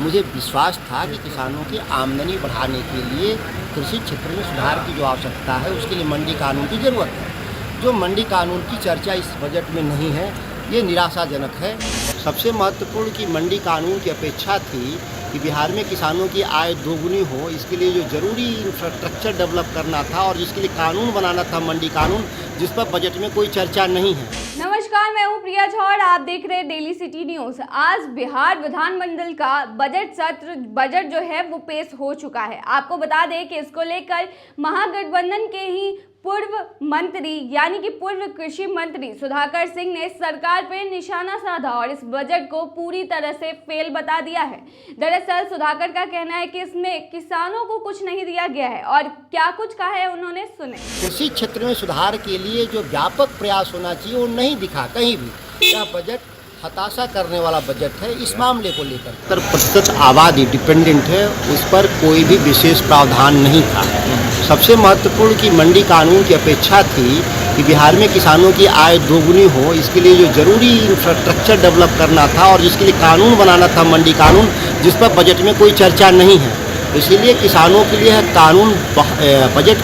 मुझे विश्वास था कि किसानों की आमदनी बढ़ाने के लिए कृषि क्षेत्र में सुधार की जो आवश्यकता है उसके लिए मंडी कानून की ज़रूरत है। जो मंडी कानून की चर्चा इस बजट में नहीं है, ये निराशाजनक है। सबसे महत्वपूर्ण कि मंडी कानून की अपेक्षा थी कि बिहार में किसानों की आय दोगुनी हो, इसके लिए जो ज़रूरी इंफ्रास्ट्रक्चर डेवलप करना था और जिसके लिए कानून बनाना था मंडी कानून, जिस पर बजट में कोई चर्चा नहीं है। नमस्कार, मैं हूं प्रिया झा और आप देख रहे हैं डेली सिटी न्यूज़। आज बिहार विधानमंडल का बजट जो है वो पेश हो चुका है। आपको बता दें कि इसको लेकर महागठबंधन के ही पूर्व मंत्री यानी कि पूर्व कृषि मंत्री सुधाकर सिंह ने सरकार पर निशाना साधा और इस बजट को पूरी तरह से फेल बता दिया है। दरअसल सुधाकर का कहना है कि इसमें किसानों को कुछ नहीं दिया गया है और क्या कुछ कहा है उन्होंने सुने। कृषि क्षेत्र में सुधार के लिए जो व्यापक प्रयास होना चाहिए वो नहीं दिखा कहीं भी। यह बजट हताशा करने वाला बजट है। इस मामले को लेकर 70% आबादी डिपेंडेंट है, उस पर कोई भी विशेष प्रावधान नहीं था। सबसे महत्वपूर्ण कि मंडी कानून की अपेक्षा थी कि बिहार में किसानों की आय दोगुनी हो, इसके लिए जो ज़रूरी इंफ्रास्ट्रक्चर डेवलप करना था और जिसके लिए कानून बनाना था मंडी कानून, जिस पर बजट में कोई चर्चा नहीं है। इसीलिए किसानों के लिए कानून बजट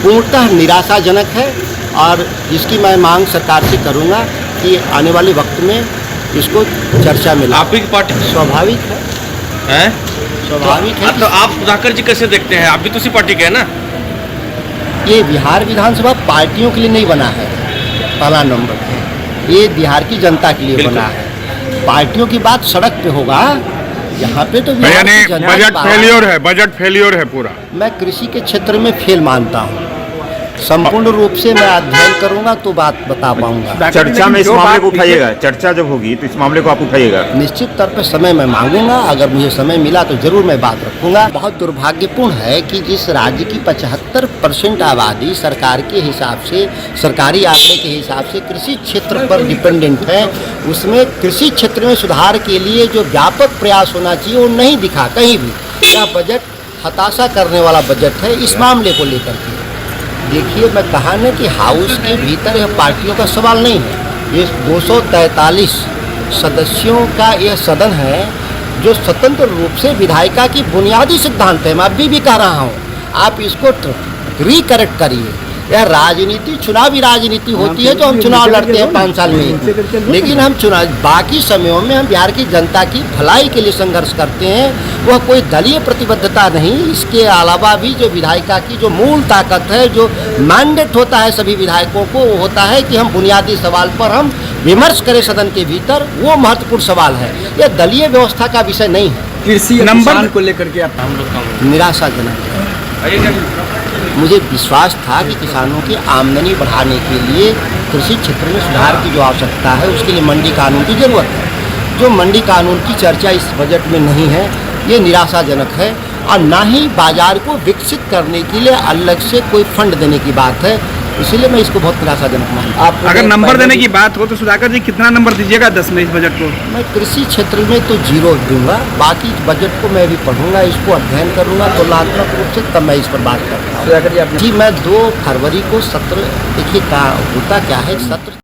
पूर्णतः निराशाजनक है और जिसकी मैं मांग सरकार से करूँगा कि आने वाले वक्त में इसको चर्चा मिले। आपकी पार्टी स्वाभाविक है, स्वाभाविक है। तो आप सुधाकर जी कैसे देखते हैं? आप भी तो उसी पार्टी के हैं ना? ये बिहार विधानसभा पार्टियों के लिए नहीं बना है, पहला नंबर है। ये बिहार की जनता के लिए बना है। पार्टियों की बात सड़क पे होगा, यहाँ पे तो बजट फेलियर है पूरा। मैं कृषि के क्षेत्र में फेल मानता हूँ। संपूर्ण रूप से मैं अध्ययन करूंगा तो बात बता पाऊंगा। चर्चा में इस मामले को उठाइएगा, चर्चा जब होगी तो इस मामले को आप उठाइएगा। निश्चित तौर पर समय मैं मांगूंगा, अगर मुझे समय मिला तो जरूर मैं बात रखूंगा। बहुत दुर्भाग्यपूर्ण है कि जिस राज्य की 75% आबादी सरकार के हिसाब से, सरकारी आंकड़े के हिसाब से कृषि क्षेत्र पर डिपेंडेंट है, उसमें कृषि क्षेत्र में सुधार के लिए जो व्यापक प्रयास होना चाहिए वो नहीं दिखा कहीं भी। यह बजट हताशा करने वाला बजट है। इस मामले को लेकर के देखिए, मैं कहा न कि हाउस के भीतर यह पार्टियों का सवाल नहीं है। ये 243 सदस्यों का यह सदन है जो स्वतंत्र रूप से विधायिका की बुनियादी सिद्धांत है। मैं अभी भी कह रहा हूँ, आप इसको रिकरेक्ट करिए। यह राजनीति, चुनावी राजनीति होती है जो हम चुनाव लड़ते हैं 5 साल में, लेकिन हम चुनाव बाकी समयों में हम बिहार की जनता की भलाई के लिए संघर्ष करते हैं। वह कोई दलीय प्रतिबद्धता नहीं। इसके अलावा भी जो विधायिका की जो मूल ताकत है, जो मैंडेट होता है सभी विधायकों को, वो होता है कि हम बुनियादी सवाल पर हम विमर्श करें सदन के भीतर। वो महत्वपूर्ण सवाल है, यह दलीय व्यवस्था का विषय नहीं है। कृषि नंबर को लेकर के आप निराशाजनक है। मुझे विश्वास था कि किसानों की आमदनी बढ़ाने के लिए कृषि क्षेत्र में सुधार की जो आवश्यकता है उसके लिए मंडी कानून की ज़रूरत है। जो मंडी कानून की चर्चा इस बजट में नहीं है, ये निराशाजनक है और ना ही बाजार को विकसित करने के लिए अलग से कोई फंड देने की बात है। इसीलिए मैं इसको बहुत निराशाजनक मानता हूँ। अगर नंबर देने की बात हो तो सुधाकर जी कितना नंबर दीजिएगा 10 में इस बजट को? मैं कृषि क्षेत्र में तो 0 दूंगा। बाकी बजट को मैं भी पढ़ूंगा, इसको अध्ययन करूंगा तुलनात्मक रूप से, तब मैं इस पर बात करता हूँ। जी, मैं 2 फरवरी को सत्र, देखिए होता क्या है, सत्र